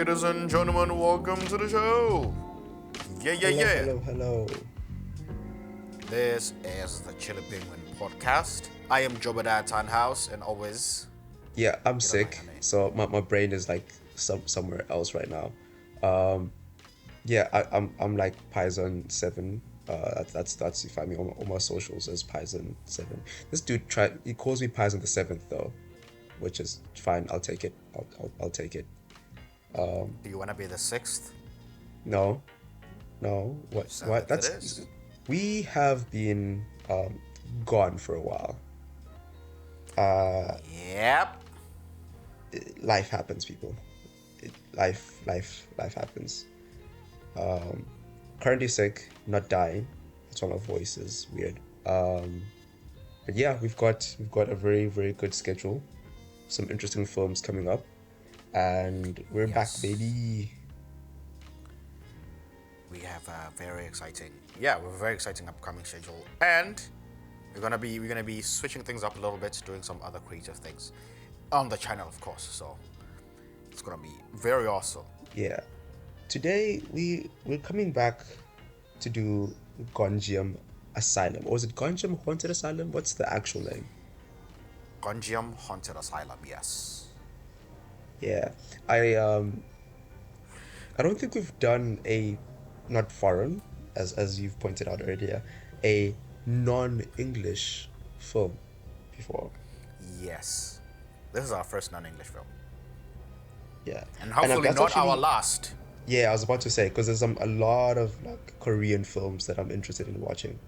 ladies and gentlemen, welcome to the show. Hello. This is the Chilli podcast. I am Jobadiah Tanhouse, and always. Yeah, I'm You don't sick, mind, honey. so my brain is like somewhere else right now. Um, yeah, I'm like Python 7. That's if I mean all my socials as Python 7. This dude he calls me Python the seventh though, which is fine. I'll take it. I'll take it. Do you want to be the sixth? No, no. What? Seventh it is. We have been gone for a while. Yep. Life happens, people. Life happens. Currently sick, not dying. That's why my voice is weird. But yeah, we've got a very good schedule. Some interesting films coming up, and we're back, Yes. baby. We have a very exciting, upcoming schedule, and we're gonna be switching things up a little bit, doing some other creative things on the channel, of course. So it's gonna be very awesome. Yeah. Today we're coming back to do Gonjiam Asylum. Or was it Gonjiam Haunted Asylum? What's the actual name? Gonjiam Haunted Asylum, yes. Yeah. I don't think we've done a not foreign, as you've pointed out earlier, a non-English film before. Yes. This is our first non-English film. Yeah. And hopefully that's not our actually- last. Yeah, I was about to say, because there's a lot of like Korean films that I'm interested in watching,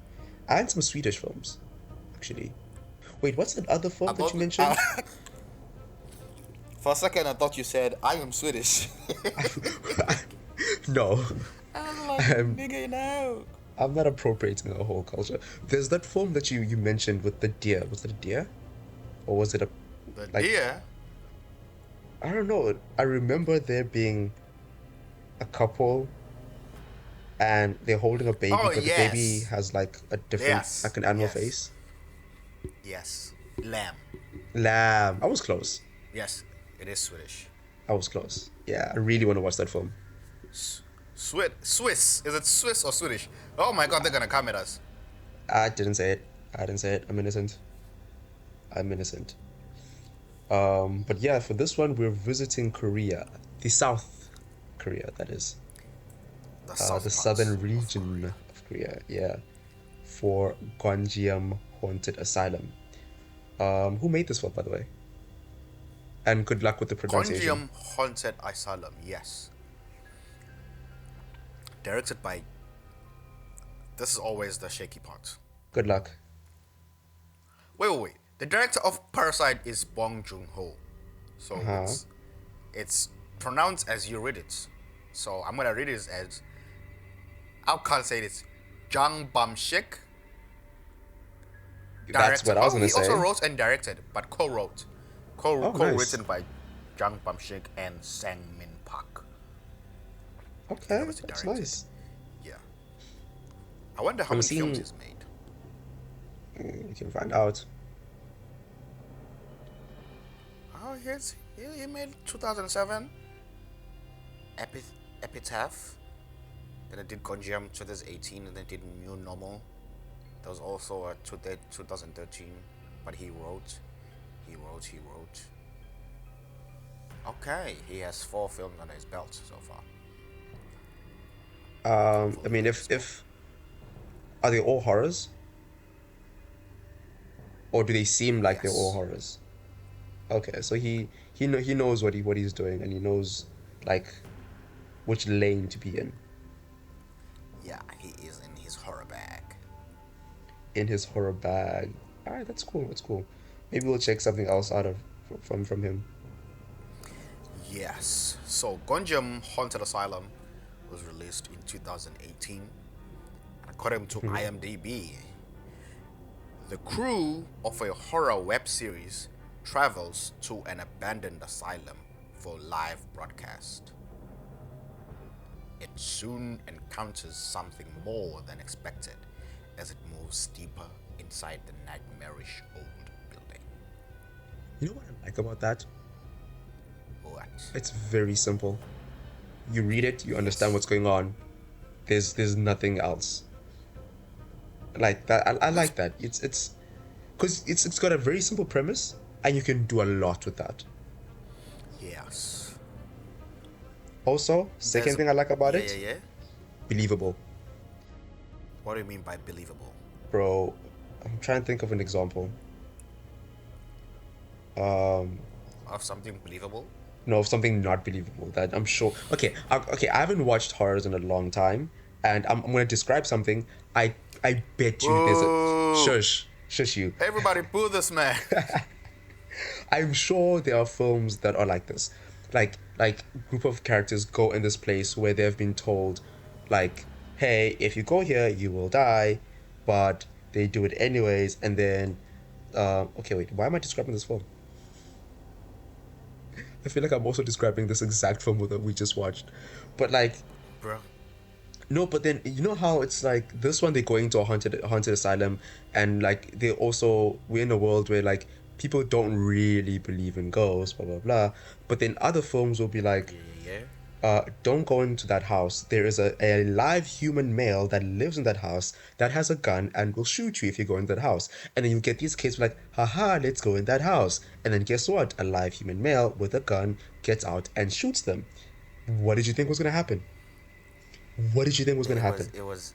and some Swedish films, actually. Wait, what's that other film that you mentioned? For a second, I thought you said, I am Swedish. No, I'm like, nigga, no. I'm not appropriating a whole culture. There's that film that you mentioned with the deer. Was it a deer, or was it a? The Like- deer. I don't know. I remember there being a couple, and they're holding a baby, Oh, but the baby yes. has like a different, Yes, like an animal yes. face. Yes. Lamb. Lamb. I was close. Yes, it is Swedish. I was close. Yeah, I really want to watch that film. Swiss. Is it Swiss or Swedish? Oh my god, they're gonna come at us. I didn't say it. I'm innocent. But yeah, for this one, we're visiting Korea, the South Korea, that is, The the southern region of Korea. Yeah, for Gonjiam Haunted Asylum. Who made this film, by the way? And good luck with the pronunciation. Gonjiam Haunted Asylum, yes. Directed by. This is always the shaky part. Good luck. Wait. The director of Parasite is Bong Joon-ho. So Uh-huh. it's pronounced as you read it. So I'm gonna read it as. I can't say this. Jung Bum-shik. That's what I was gonna He say. also wrote and directed, but co-wrote. Oh, Co-written nice. by Jung Bum-shik and Sang Min Park. Okay, was that's directed. nice. Yeah. I wonder how I'm many seeing- films he's made. We can find out. Oh, he made 2007 Epitaph. Then I did Gonjiam 2018, and then did New Normal. There was also a 2013, but he wrote. Okay, he has 4 films under his belt so far. I mean, if are they all horrors, or do they seem like they're all Yes. horrors? Okay, so he knows what he's doing, and he knows like which lane to be in Yeah, he is in his horror bag. in his horror bag. All right, that's cool. Maybe we'll check something else out of from him. Yes. So Gonjiam Haunted Asylum was released in 2018. And according to IMDb, the crew of a horror web series travels to an abandoned asylum for live broadcast. It soon encounters something more than expected as it moves deeper inside the nightmarish old building. You know what I like about that? What? It's very simple. You read it, you understand Yes. what's going on. There's nothing else like that. I This. like that. It's because it's got a very simple premise, and you can do a lot with that. Yes. Also, There's second a. thing I like about Yeah, yeah, it, yeah. believable, What do you mean by believable? bro. I'm trying to think of an example. Um, Of something believable? no, of something not believable that I'm sure. Okay, okay. I haven't watched horrors in a long time, and I'm gonna describe something. I bet you there's a Boo! shush you. Everybody boo this man. I'm sure there are films that are like this. Like group of characters go in this place where they've been told like, hey, if you go here you will die, but they do it anyways, and then okay, wait, why am I describing this film? I feel like I'm also describing this exact film that we just watched. But like Bro. no, but then you know how it's like this one they go into a haunted asylum, and like they also we're in a world where like people don't really believe in ghosts, blah blah blah. But then other films will be like, Yeah, yeah, yeah. don't go into that house. There is a live human male that lives in that house that has a gun and will shoot you if you go in that house. And then you get these kids like, haha, let's go in that house. And then guess what? A live human male with a gun gets out and shoots them. What did you think was gonna happen? What did you think was gonna It was, happen? it was,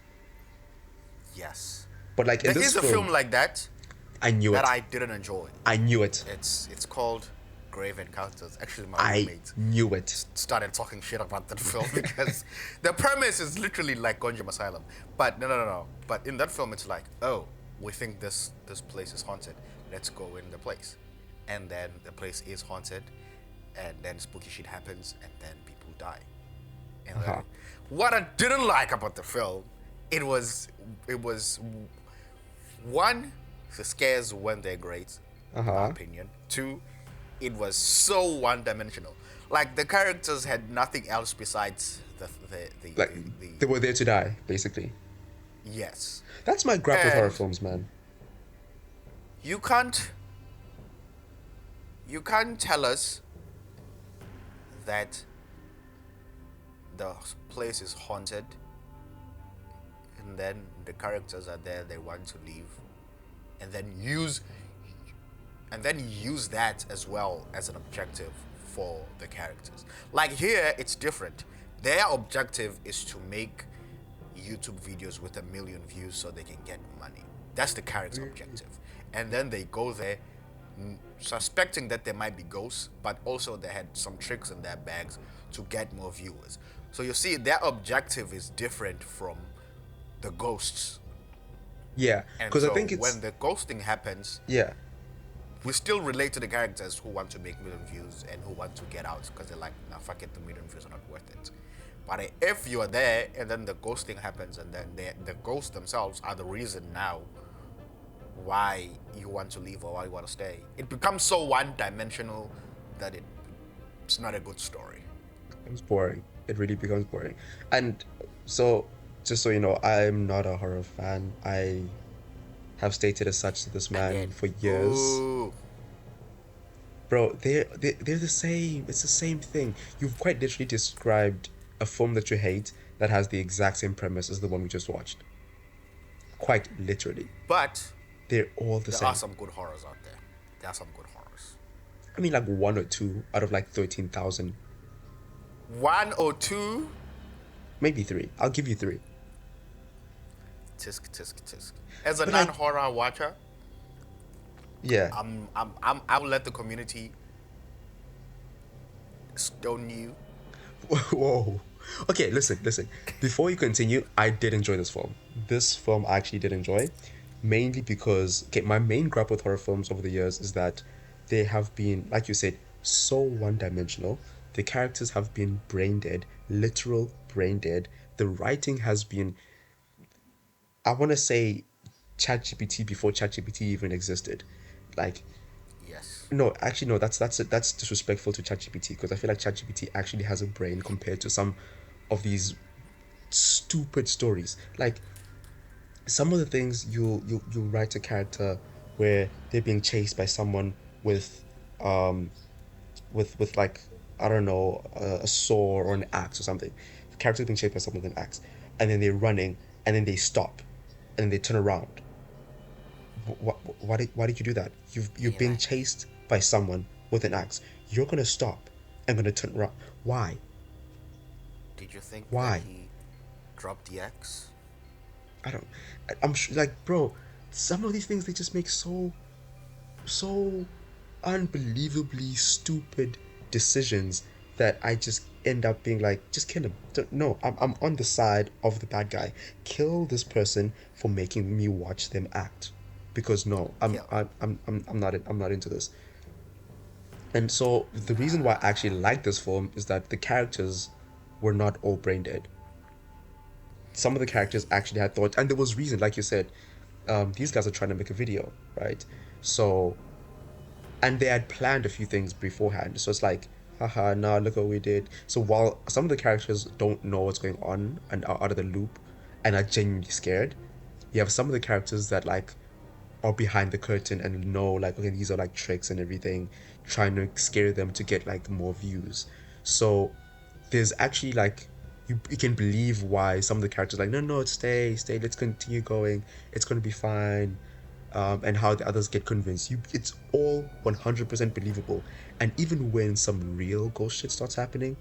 yes. But like in There this is a film film, like that I knew that it. I didn't enjoy. I knew it. It's called Grave Encounters. Actually, my I roommate knew it. started talking shit about that film because the premise is literally like Gonjiam Asylum. But no, no, no, no. But in that film, it's like, oh, we think this place is haunted. Let's go in the place, and then the place is haunted, and then spooky shit happens, and then people die. And Uh-huh. what I didn't like about the film, it was one, the scares weren't that great, in my Uh-huh. opinion. Two, it was so one-dimensional. Like the characters had nothing else besides Like they were there to die, basically. yes. That's my gripe with horror And films, man. you can't you can't tell us that the place is haunted and then the characters are there, they want to leave, and then use that as well as an objective for the characters. Like here, it's different. Their objective is to make YouTube videos with 1 million views so they can get money. That's the character objective. And then they go there suspecting that there might be ghosts, but also they had some tricks in their bags to get more viewers. So you see, their objective is different from the ghosts. Yeah, And because I so think it's when the ghosting happens, yeah, we still relate to the characters who want to make 1 million views and who want to get out because they're like, nah, fuck it, the 1 million views are not worth it. But if you are there and then the ghosting happens and then the ghosts themselves are the reason now why you want to leave or why you want to stay, it becomes so one-dimensional that it's not a good story. it's boring. It really becomes boring. And so, just so you know, I'm not a horror fan. I have stated as such to this man Again, for years. boo. Bro, they're the same. It's the same thing. You've quite literally described a film that you hate that has the exact same premise as the one we just watched. Quite literally. But They're all the there are same. some good horrors out there. There are some good horrors. I mean, like one or two out of like 13,000. One or two, Maybe three. I'll give you three. tisk tisk tisk. As a But like, non-horror watcher, yeah. I will let the community stone you. Whoa. Okay, listen. Before you continue, I did enjoy this film. This film I actually did enjoy, mainly because okay, my main gripe with horror films over the years is that they have been, like you said, so one-dimensional. The characters have been brain dead, literal brain dead. The writing has been, I want to say, ChatGPT before ChatGPT even existed. Like, Yes. no, actually, no. That's disrespectful to ChatGPT because I feel like ChatGPT actually has a brain compared to some of these stupid stories. Like some of the things you write a character where they're being chased by someone with um with like I don't know, a saw or an axe or something. The character's being chased by someone with an axe, and then they're running, and then they stop, and then they turn around. Why did you do that? You're And you're being like, chased by someone with an axe. You're gonna stop and gonna turn around. Why? did you think that Why? he dropped the X? I don't. I'm sure, like, bro, some of these things they just make so unbelievably stupid decisions that I just end up being like, just kill him. No, I'm on the side of the bad guy. Kill this person for making me watch them act. Because no, Yeah. I'm not into this. And so the reason why I actually like this film is that the characters were not all brain dead. Some of the characters actually had thought, and there was reason, like you said, these guys are trying to make a video, right? So, and they had planned a few things beforehand. So it's like, haha, nah, look what we did. So while some of the characters don't know what's going on and are out of the loop and are genuinely scared, you have some of the characters that like are behind the curtain and know like, okay, these are like tricks and everything, trying to scare them to get like more views. So there's actually like you can believe why some of the characters are like, no, stay, let's continue going, it's gonna be fine. And how the others get convinced. It's all 100% believable. And even when some real ghost shit starts happening,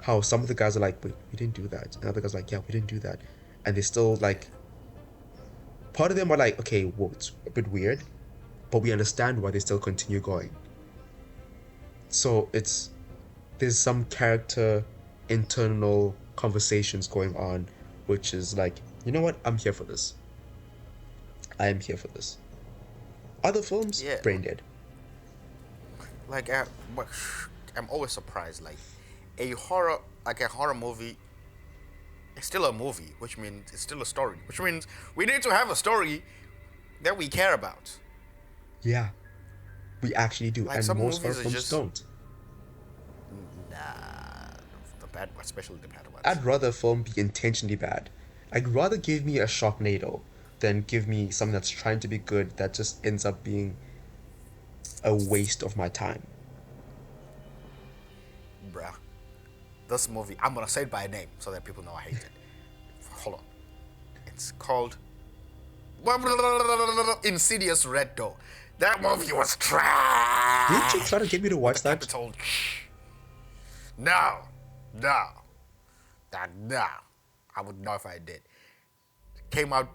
how some of the guys are like, wait, we didn't do that. And other guys are like, yeah, we didn't do that. And they still Yeah. like, part of them are like, okay, well, it's a bit weird, but we understand why they still continue going. So there's some character internal conversations going on, which is like, you know what? I'm here for this. I am here for this. Other films, Yeah. brain dead. Like, but I'm always surprised. Like, a horror movie, it's still a movie, which means it's still a story. Which means we need to have a story that we care about. Yeah, we actually do, Like and some most horror movies are films just don't. nah, the bad, especially the bad ones. I'd rather a film be intentionally bad. I'd rather give me a Sharknado than give me something that's trying to be good that just ends up being a waste of my time. Bruh, this movie, I'm gonna say it by name so that people know I hate it. Hold on. It's called Insidious Red Door. That movie was Didn't you trash. try to get me to With watch the that? capital. No, no, no. I would know if I did. Came out,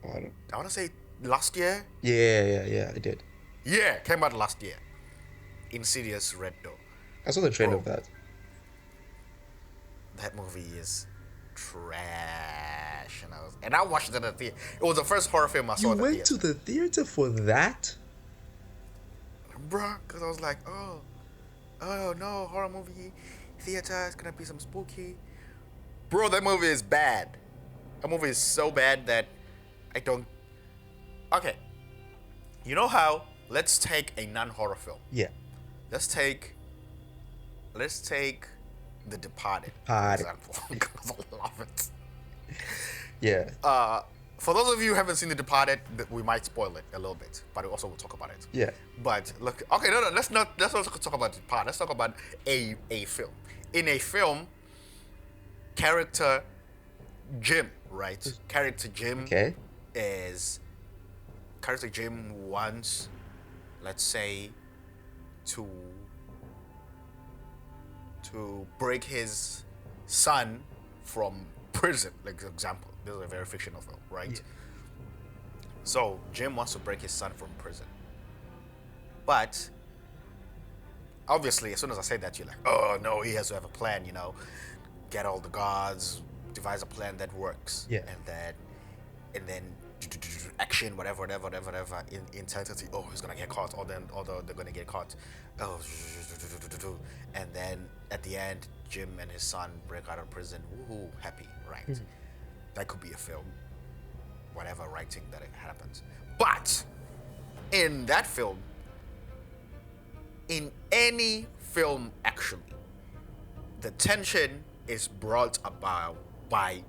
Oh, I don't. I wanna say last year. Yeah, I did. Yeah, came out last year. Insidious Red Door. I saw the trailer Bro, of that. that movie is trash. And I watched it at the theater. It was the first horror film I You saw at the went to theater. the theater for that? Bruh, because I was like, oh no, horror movie, theater, it's gonna be some spooky. Bro, that movie is bad. That movie is so bad that I don't. Okay, you know how? Let's take a non-horror film. Yeah. Let's take. Let's take The Departed, for Departed. example, because I love it. Yeah. For those of you who haven't seen The Departed, we might spoil it a little bit, but we also will talk about it. Yeah. But look, okay, no, let's not talk about The Departed. Let's talk about a film. In a film, character Jim, right? Character Jim Okay. is character Jim wants, let's say, to break his son from prison, like example. This is a very fictional film, right? Yeah. So Jim wants to break his son from prison. But obviously, as soon as I say that, you're like, oh no, he has to have a plan, get all the guards, devise a plan that works. Yeah. And then action, whatever, in intensity. Oh, he's gonna get caught. Or they're gonna get caught. Oh, and then at the end, Jim and his son break out of prison. Woohoo, happy, right? That could be a film. Whatever writing that it happens. But in that film, in any film actually, the tension is brought about by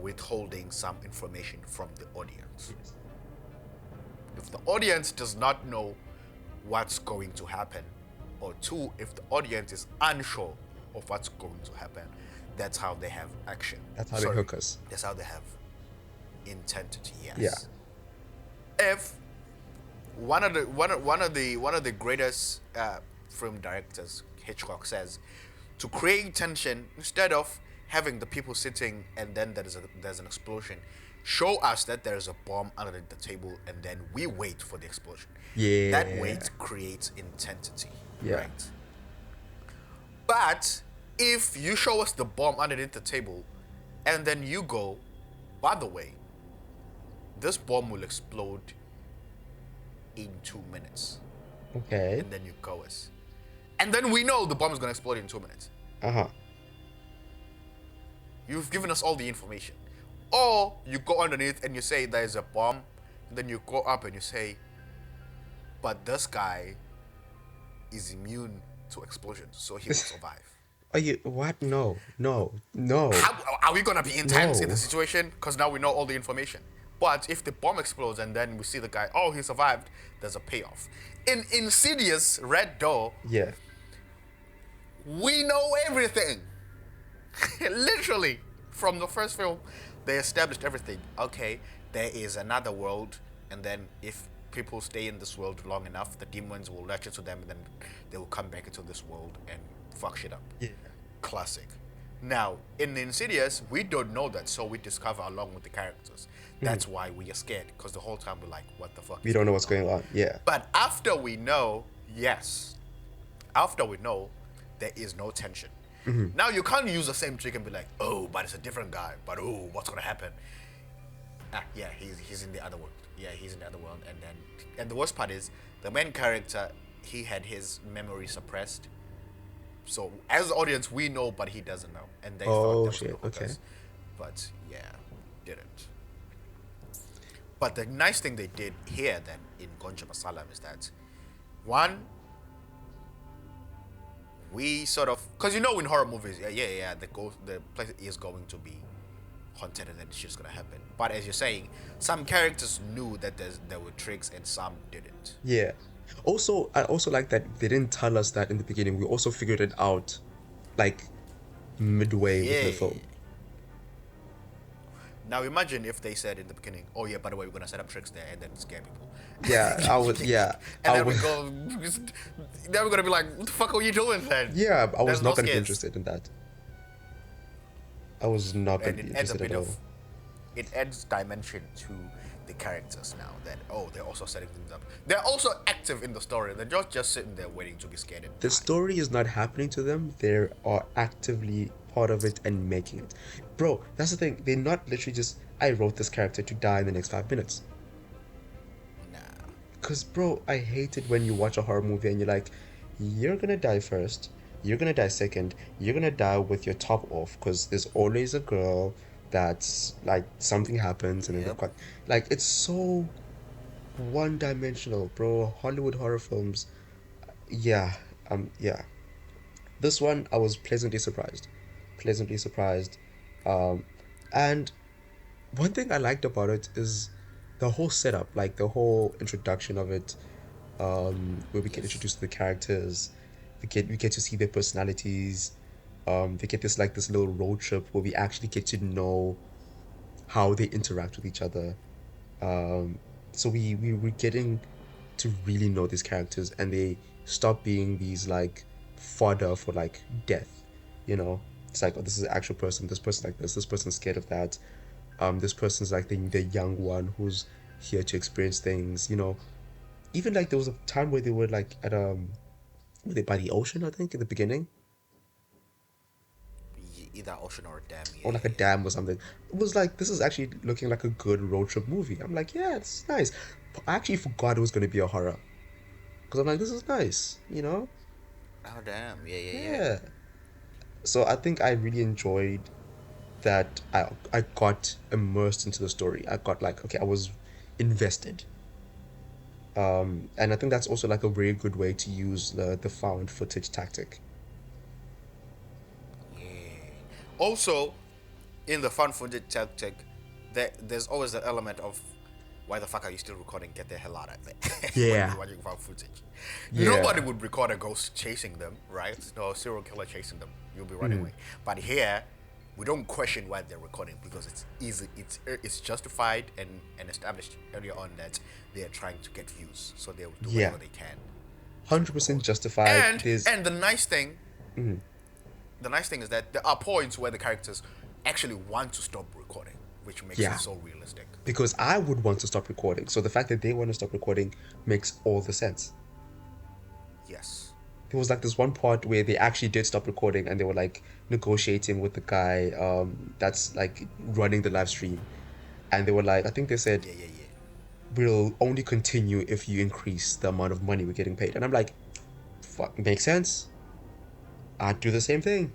withholding some information from the audience. Yes. If the audience does not know what's going to happen, or two, if the audience is unsure of what's going to happen, that's how they have action. That's how they Sorry, hook us. that's how they have intensity. Yeah. Yes. If one of the greatest film directors, Hitchcock, says to create tension, instead of having the people sitting and then there's an explosion, show us that there's a bomb under the table and then we wait for the explosion. That Yeah. wait creates intensity, Yeah. right? But if you show us the bomb underneath the table and then you go, by the way, this bomb will explode in 2 minutes, Okay. and then you go us, and then we know the bomb is going to explode in 2 minutes. Uh-huh. You've given us all the information. Or you go underneath and you say there's a bomb, and then you go up and you say, but this guy is immune to explosions, so he will survive. Are you what? No. No. No. How are we gonna be intense in No. the situation? Because now we know all the information. But if the bomb explodes and then we see the guy, oh, he survived, there's a payoff. In Insidious Red Door, Yeah. we know everything. Literally, from the first film, they established everything. Okay, there is another world, and then if people stay in this world long enough, the demons will latch into them, and then they will come back into this world and fuck shit up. Yeah. Classic. Now, in Insidious, we don't know that, so we discover along with the characters. That's why we are scared, because the whole time we're like, what the fuck? We don't know what's going on. Yeah. But after we know, yes, after we know, there is no tension. Now you can't use the same trick and be like, oh, but it's a different guy. But oh, what's gonna happen? Yeah, he's in the other world. Yeah, he's in the other world. And the worst part is the main character. He had his memory suppressed. So as the audience, we know, but he doesn't know, and they thought Oh that was shit. gonna hook Okay. us. But yeah, didn't. But the nice thing they did here then in Gonjiam Asylum is that, one, we sort of, because you know in horror movies, the place is going to be haunted and then shit's gonna happen. But as you're saying, some characters knew that there were tricks and some didn't. Yeah. Also, I also like that they didn't tell us that in the beginning. We also figured it out, like midway with the Yeah. film. Now imagine if they said in the beginning, "Oh yeah, by the way, we're gonna set up tricks there and then scare people." Yeah, I would. Yeah, And I then we would. go. Then we're gonna be like, "What the fuck are you doing then?" Yeah, I was There's not no gonna be scares. interested in that. I was not gonna And be it adds a interested bit at of, all. it adds dimension to the characters now. That they're also setting things up. They're also active in the story. They're just sitting there waiting to be scared. And The die. story is not happening to them. They are actively part of it and making it. Bro, that's the thing. They're not literally just, I wrote this character to die in the next 5 minutes. Nah. Because, bro, I hate it when you watch a horror movie and you're like, you're gonna die first, you're gonna die second, you're gonna die with your top off. Because there's always a girl that's like, something happens and then they've Yep. got, like, it's so one dimensional, bro. Hollywood horror films. Yeah, yeah. This one, I was pleasantly surprised. Pleasantly surprised. And one thing I liked about it is the whole setup, like the whole introduction of it, where we get introduced to the characters, we get to see their personalities. They get this little road trip where we actually get to know how they interact with each other. So we were getting to really know these characters, and they stop being these like fodder for like death. You know, it's like, oh, this is an actual person. This person like this. This person's scared of that. This person's like the young one who's here to experience things. You know, even like there was a time where they were like at were they by the ocean? I think in the beginning, Either ocean or a dam. Yeah, or like a dam or something. It was like, this is actually looking like a good road trip movie. I'm like, yeah, it's nice. I actually forgot it was gonna be a horror, because I'm like, this is nice. You know. Oh damn! Yeah. Yeah. So I think I really enjoyed that. I got immersed into the story. I got like, okay, I was invested. And I think that's also like a very good way to use the found footage tactic. Also, in the fun footage tactic, there's always the element of why the fuck are you still recording? Get the hell out of there. When Yeah. you're watching found footage. Nobody Yeah. would record a ghost chasing them, right? No serial killer chasing them. You'll be running Mm. away. But here, we don't question why they're recording because it's easy, it's justified and established earlier on that they're trying to get views, so they'll do Yeah. whatever they can to 100% record. justified. And There's and the nice thing is that there are points where the characters actually want to stop recording, which makes yeah. it so realistic. Because I would want to stop recording. So the fact that they want to stop recording makes all the sense. Yes. There was like this one part where they actually did stop recording and they were like negotiating with the guy that's like running the live stream. And they were like, I think they said, Yeah, yeah, yeah. we'll only continue if you increase the amount of money we're getting paid. And I'm like, fuck, makes sense. I'd do the same thing.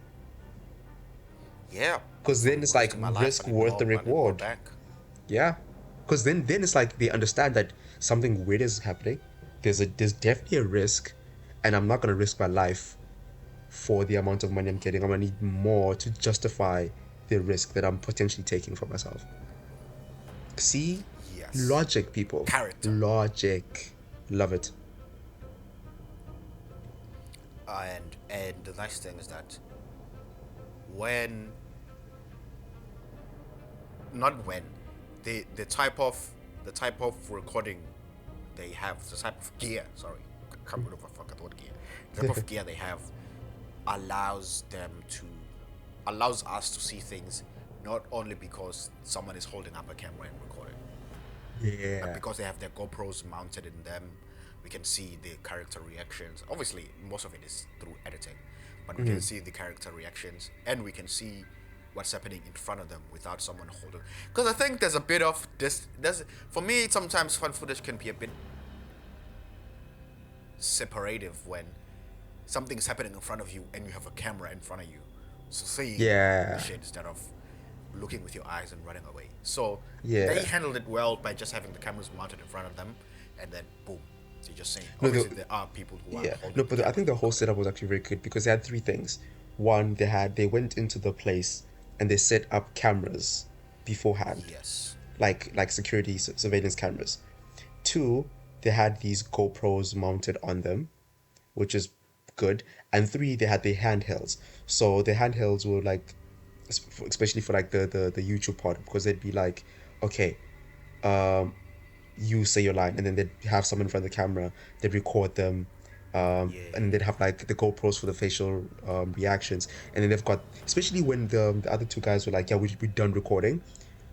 Yeah. Because then it's like Risking my life, risk I need worth the more, I need more reward. back. Yeah. Because then it's like they understand that something weird is happening. There's definitely a risk, and I'm not gonna risk my life for the amount of money I'm getting. I'm gonna need more to justify the risk that I'm potentially taking for myself. See? Yes. Logic, people. Character. Logic. Love it. And the nice thing is that when not when the type of recording they have, the type of gear, sorry, I can't remember, I forgot what gear, the type of gear they have allows us to see things not only because someone is holding up a camera and recording, but Yeah. because they have their GoPros mounted in them. We can see the character reactions. Obviously, most of it is through editing, but we can see the character reactions and we can see what's happening in front of them without someone holding. Because I think there's a bit of this. For me, sometimes fun footage can be a bit separative when something is happening in front of you and you have a camera in front of you, so seeing Yeah. the shit instead of looking with your eyes and running away. So Yeah. they handled it well by just having the cameras mounted in front of them, and then boom, they're just saying. No, Obviously, there are people who are Yeah, holding no, the but I camera. think the whole setup was actually very good because they had three things. One, they went into the place and they set up cameras beforehand, Yes. like security surveillance cameras. Two, they had these GoPros mounted on them, which is good. And three, they had the handhelds. So the handhelds were like, especially for like the YouTube part, because they'd be like, okay, you say your line, and then they'd have someone in front of the camera, they'd record them, Yeah. and they'd have like the GoPros for the facial reactions, and then they've got, especially when the other two guys were like, yeah, we're done recording,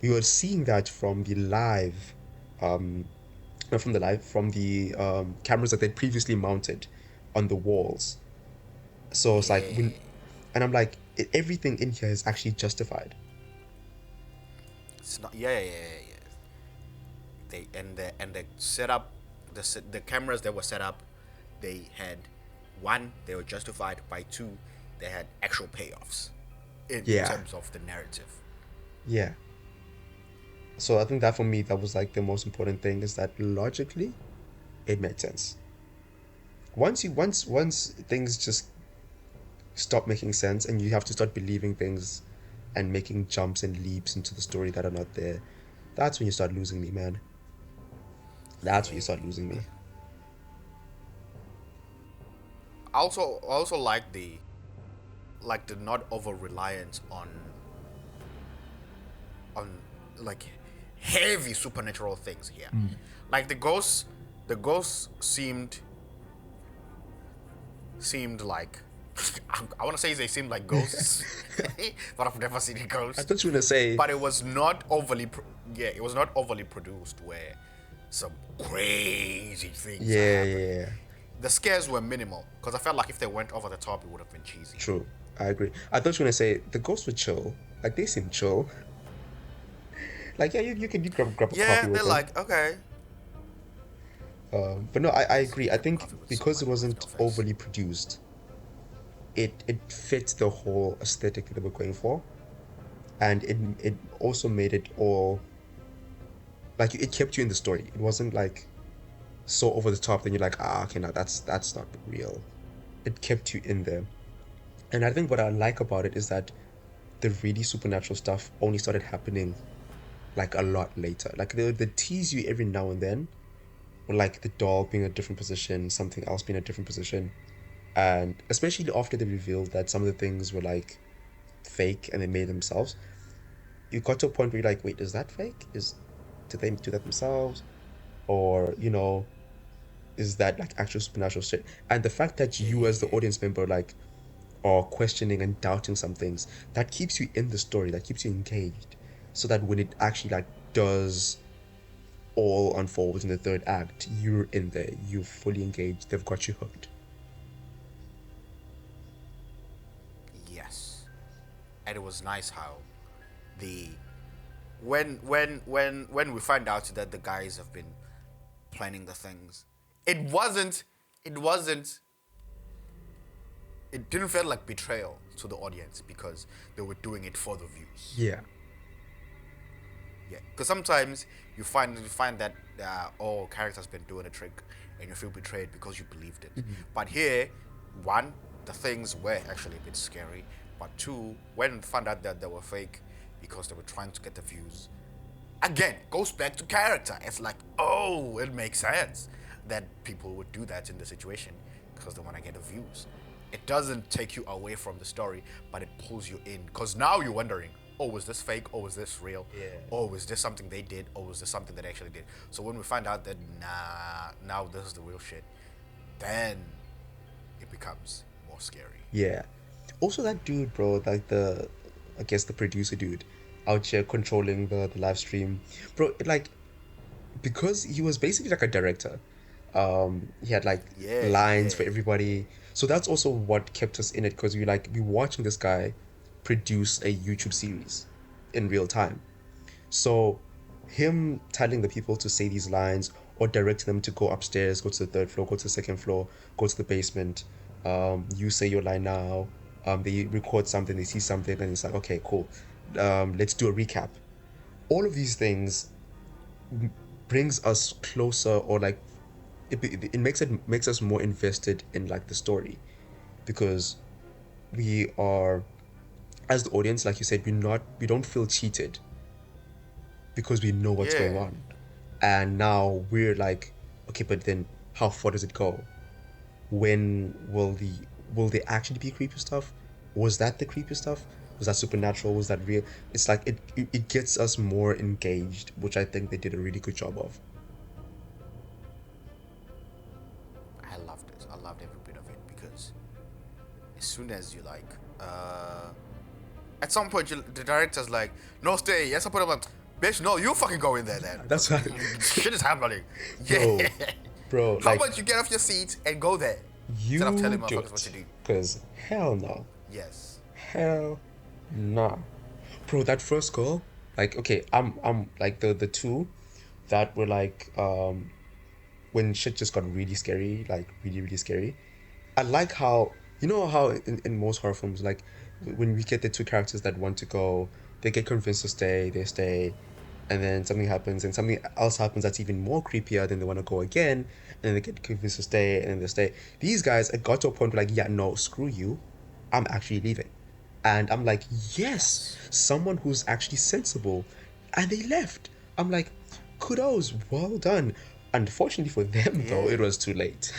we were seeing that from the live, not from the live, from the cameras that they'd previously mounted on the walls. So it's like, Yeah. and I'm like, everything in here is actually justified. It's not. Yeah, yeah, yeah, yeah. They set up the cameras that were set up. They had one. They were justified by two. They had actual payoffs in Yeah. terms of the narrative. Yeah. So I think that for me, that was like the most important thing, is that logically, it made sense. Once things just stop making sense and you have to start believing things and making jumps and leaps into the story that are not there, that's when you start losing me, man. That's when you start losing me. I also like the not over reliance on like heavy supernatural things here. Like the ghosts seemed like I want to say they seemed like ghosts, but I've never seen a I ghost. thought you were gonna say, But it was not overly it was not overly produced where some crazy things are yeah, happening. yeah, yeah. The scares were minimal because I felt like if they went over the top, it would have been cheesy. True. I agree. I thought you were gonna say the ghosts were chill. Like they seem chill. Like yeah, you can grab a Yeah, coffee with they're them. like, okay. But no, I agree. I Grab think coffee with because it someone with wasn't no face. overly produced, it fit the whole aesthetic that they were going for, and it also made it all like it kept you in the story. It wasn't like so over the top. Then you're like, okay, now that's not real. It kept you in there, and I think what I like about it is that the really supernatural stuff only started happening like a lot later. Like they tease you every now and then, or like the doll being a different position, something else being a different position, and especially after they revealed that some of the things were like fake and they made themselves, you got to a point where you're like, wait, is that fake? Did they do that themselves? Or, is that like actual supernatural shit? And the fact that you as the Yeah. audience member like are questioning and doubting some things, that keeps you in the story, that keeps you engaged. So that when it actually like does all unfolds in the third act, you're in there, you're fully engaged, they've got you hooked. Yes. And it was nice how the when we find out that the guys have been planning the things, it wasn't it wasn't it didn't feel like betrayal to the audience because they were doing it for the views. Yeah. Yeah, because sometimes you find that character's been doing a trick and you feel betrayed because you believed it. But here, one, the things were actually a bit scary. But two, when we found out that they were fake because they were trying to get the views, again, goes back to character. It's like, oh, it makes sense that people would do that in the situation because they want to get the views. It doesn't take you away from the story, but it pulls you in because now you're wondering, oh, was this fake? Oh, was this real? Yeah. Oh, was this something they did? Or was this something that they actually did? So when we find out that, nah, now this is the real shit, then it becomes more scary. Yeah. Also, that dude, bro, like I guess the producer dude, out here controlling the live stream, bro. Like because he was basically like a director. He had like Yeah, lines for yeah. everybody, so that's also what kept us in it because we watching this guy produce a YouTube series in real time. So him telling the people to say these lines or directing them to go upstairs, go to the third floor, go to the second floor, go to the basement. You say your line now. They record something, they see something, and it's like, okay, cool. Let's do a recap. All of these things brings us closer, or like it makes us more invested in like the story, because we are, as the audience, like you said, we don't feel cheated because we know what's going Yeah. on. And now we're like, okay, but then how far does it go? When will they actually be creepy stuff? Was that the creepy stuff? Was that supernatural? Was that real? It's like it gets us more engaged, which I think they did a really good job of. I loved it. I loved every bit of it because as soon as you like, at some point the director's like, no, stay. Yes, I put him like, bitch, no, you fucking go in there then. That's right. Shit is happening. Bro, Yeah. bro, How like about you get off your seat and go there instead of you telling do motherfuckers what it. to do? Cause hell no. Yes. Hell nah. Bro, that first girl, like okay, I'm like the two that were like when shit just got really scary, like really, really scary. I like how, how in most horror films, like when we get the two characters that want to go, they get convinced to stay, they stay, and then something happens, and something else happens that's even more creepier, then they want to go again, and then they get convinced to stay, and then they stay. These guys, it got to a point where like, yeah, no, screw you, I'm actually leaving. And I'm like, yes, Yes. someone who's actually sensible. And they left. I'm like, kudos, well done. Unfortunately for them, though, Yeah. it was too late.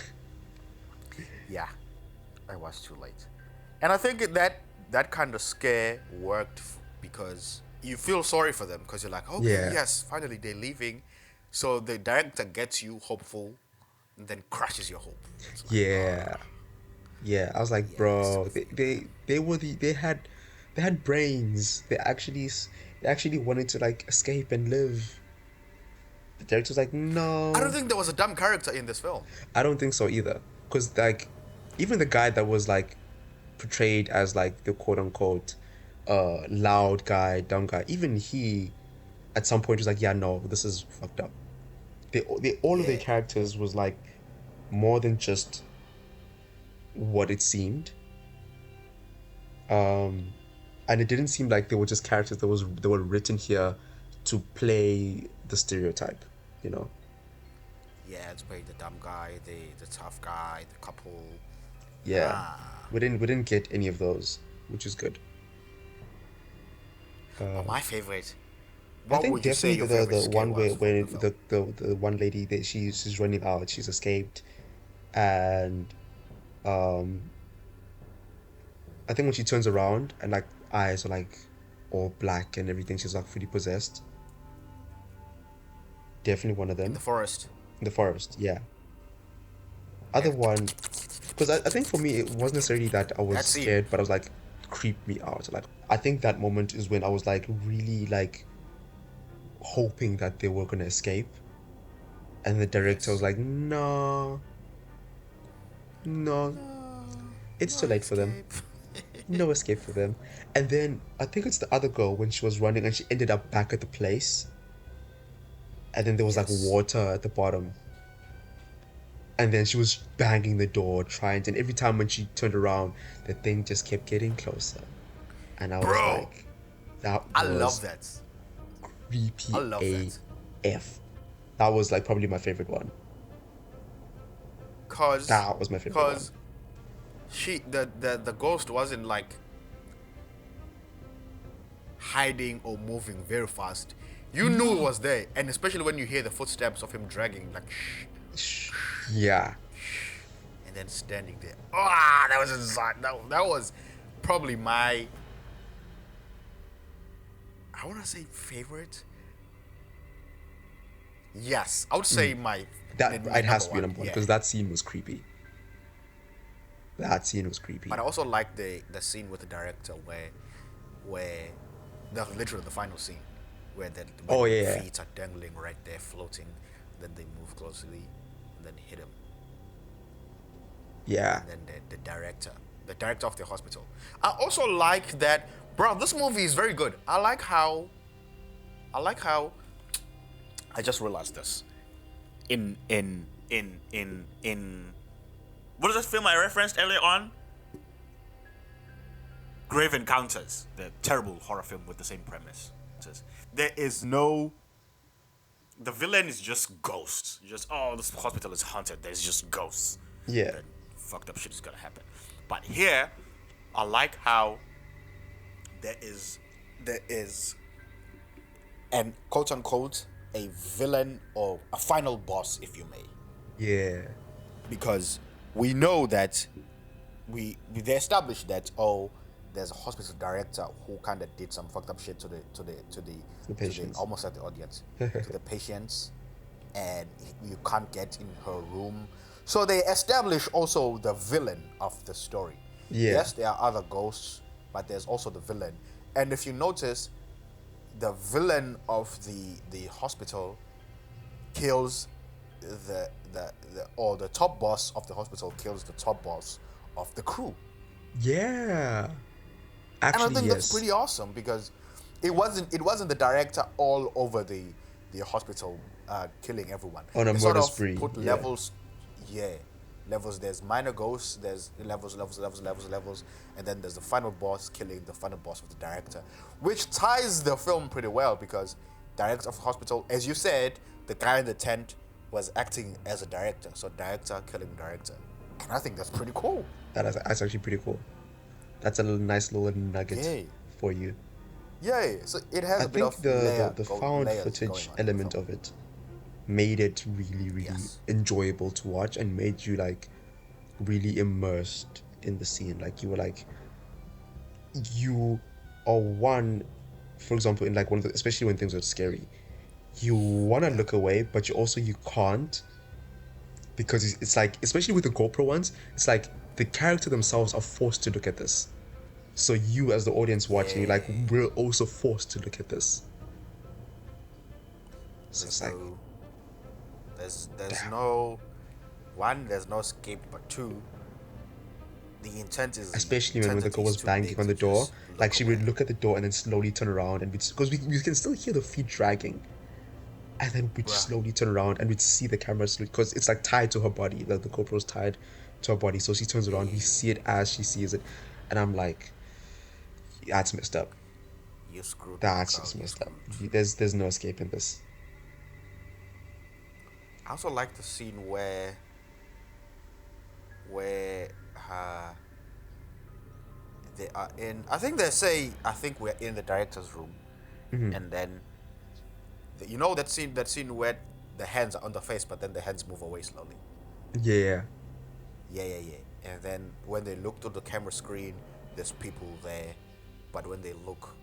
Yeah. I was too late. And I think that kind of scare worked because you feel sorry for them because you're like, okay, Yeah. yes, finally they're leaving. So the director gets you hopeful and then crashes your hope. It's like, Yeah. Yeah. I was like, yeah, it's bro, they had brains. They actually wanted to like escape and live. The director was like, I don't no, think there was a dumb character in this film. I don't think so either. Because like, even the guy that was like portrayed as like the quote unquote loud guy, dumb guy, even he at some point was like, yeah, no, this is fucked up. They all of their Yeah. characters was like more than just what it seemed. Um, and it didn't seem like they were just characters that were written here to play the stereotype, you know. Yeah, it's played the dumb guy, the tough guy, the couple. Yeah, Nah. we didn't get any of those, which is good. But my favorite I What think would you say definitely your the favorite the scare one was from where the film? the one lady that she's running out, she's escaped, and um I think when she turns around and like eyes are like all black and everything, she's like fully possessed. Definitely one of In the them. forest. In the forest, yeah. Other And one, because I think for me it wasn't necessarily that I was that scene. scared, but I was like creeped me out. Like I think that moment is when I was like really like hoping that they were gonna escape, and the director was Yes. like, no, no, No, it's no too late for them. escape. No escape for them. And then I think it's the other girl when she was running and she ended up back at the place, and then there was like Yes. water at the bottom, and then she was banging the door trying to, and every time when she turned around the thing just kept getting closer, and I was Bro, like, that I love was that. I creepy love that. AF. That was like probably my favorite one. Cause, That was my favorite one. cause the ghost wasn't like hiding or moving very fast. You knew it No. was there, and especially when you hear the footsteps of him dragging, like shh, Yeah. and then standing there. Ah, that was insane. That was probably my, I want to say favorite. Yes, I would say That my it number has to be one. number one Yeah, because that scene was creepy. That scene was but creepy. I also like the scene with the director where the literally the final scene where when Oh yeah, the yeah. feet are dangling right there floating, then they move closely, and then hit him, Yeah. and then the director of the hospital. I also like that, bro. This movie is very good. I like how I just realized this in what is that film I referenced earlier on? Grave Encounters, the terrible horror film with the same premise. It says there is no, the villain is just ghosts. Just, oh, this hospital is haunted. There's just ghosts. Yeah. Then fucked up shit is gonna happen. But here, I like how there is there is an quote unquote a villain or a final boss, if you may, Yeah. because we know that they established that, oh, there's a hospital director who kind of did some fucked up shit The to the patience. almost at the audience, to the patients, and you can't get in her room. So they establish also the villain of the story. Yeah. Yes, there are other ghosts, but there's also the villain. And if you notice, the villain of the hospital kills the top boss of the hospital kills the top boss of the crew. Yeah. And I Actually, think that's yes. pretty awesome because it wasn't the director all over the hospital killing everyone. On a They sort murder of spree. put Yeah. levels, yeah, levels. There's minor ghosts, there's levels, and then there's the final boss killing the final boss of the director, which ties the film pretty well because director of hospital, as you said, the guy in the tent was acting as a director, so director killing director, and I think that's pretty cool. That's actually pretty cool. That's a nice little nugget Yay. for you. Yeah, so it has I a bit think of the found layers going footage on in the element film. of it made it really, really Yes. enjoyable to watch and made you like really immersed in the scene. Like you were like you are one, for example, in like one of the, especially when things are scary, you want to Yeah. look away, but you also you can't because it's like, especially with the GoPro ones, it's like the character themselves are forced to look at this. So you as the audience watching, you're like, Yeah. we're also forced to look at this. So There's it's like, no there's damn. no one, there's no escape, but two, the intent is Especially when the girl eternity is was too banging big on to the door, just like look she would away. look at the door and then slowly turn around, and because we can still hear the feet dragging, and then we'd Bruh. slowly turn around and we'd see the camera because it's like tied to her body, like the GoPro's tied to her body, so she turns around, we Yeah. see it as she sees it, and I'm like, that's messed up. You're screwed, my That's girl, just you're messed up. screwed. There's no escaping this. I also like the scene where they are in, I think they say, I think we're in the director's room, Hmm. and then You know that scene where the hands are on the face, but then the hands move away slowly. Yeah. Yeah, yeah, yeah. And then when they look to the camera screen, there's people there, but when they look,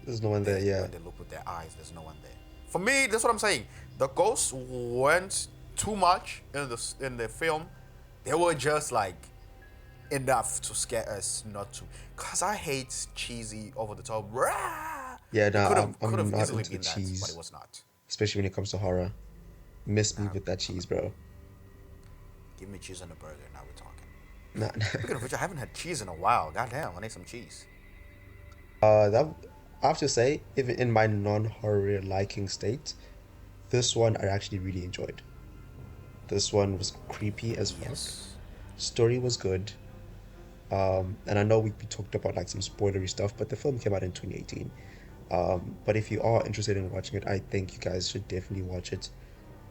There's no one there. Yeah. when they look with their eyes, there's no one there. For me, that's what I'm saying. The ghosts went too much in the film. They were just like enough to scare us not to. Cause I hate cheesy over the top. Rah! Yeah. It No, could I'm have not easily into the been that, but it cheese, was not. especially when it comes to horror. Miss me Nah, with that cheese, bro. give me cheese on a burger. Now we're talking. Nah. Speaking of which, I haven't had cheese in a while. Goddamn, I need some cheese. That I have to say, even in my non-horror liking state, this one I actually really enjoyed. This one was creepy as fuck. Yes. Story was good. And I know we talked about like some spoilery stuff, but the film came out in 2018. But if you are interested in watching it, I think you guys should definitely watch it.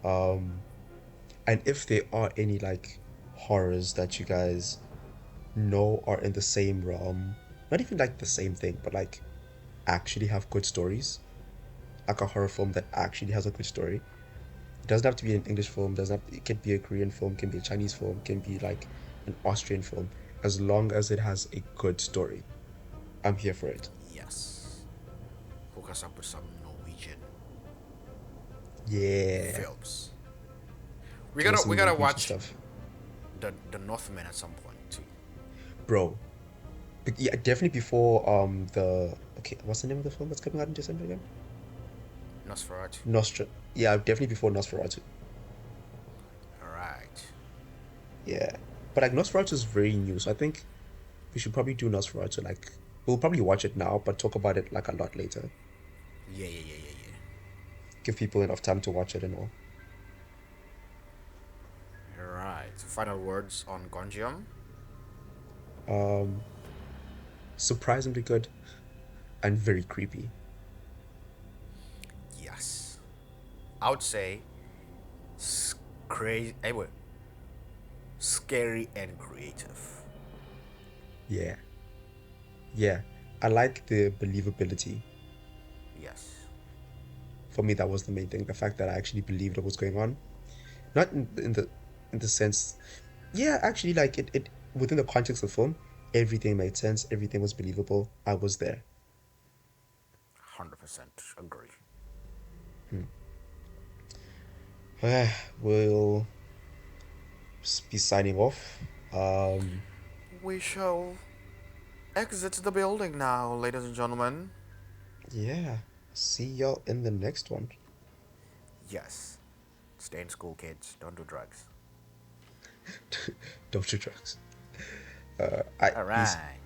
And if there are any like horrors that you guys know are in the same realm, not even like the same thing, but like actually have good stories, like a horror film that actually has a good story. It doesn't have to be an English film, doesn't have, it can be a Korean film, can be a Chinese film, can be like an Austrian film, as long as it has a good story. I'm here for it. Yes. Hook us up with some Norwegian Yeah. films. Give us We some gotta Norwegian watch stuff. the Northman at some point too. Bro. But yeah, definitely before the okay, what's the name of the film that's coming out in December again? Nosferatu. Nostra. Yeah, definitely before Nosferatu. All right. Yeah. But like Nosferatu is very new, so I think we should probably do Nosferatu. Like we'll probably watch it now, but talk about it like a lot later. Yeah, yeah, yeah, yeah, yeah. Give people enough time to watch it and all. All right. Final words on Gonjiam. Um, Surprisingly good and very creepy. Yes. I would say crazy. Anyway, scary and creative. Yeah. Yeah. I like the believability. Yes. For me, that was the main thing. The fact that I actually believed what was going on. Not in the sense, yeah, actually, like it within the context of the film, everything made sense. Everything was believable. I was there. 100% agree. We'll be signing off. We shall exit the building now, ladies and gentlemen. Yeah. See y'all in the next one. Yes. Stay in school, kids. Don't do drugs. Don't do drugs. All Peace. right.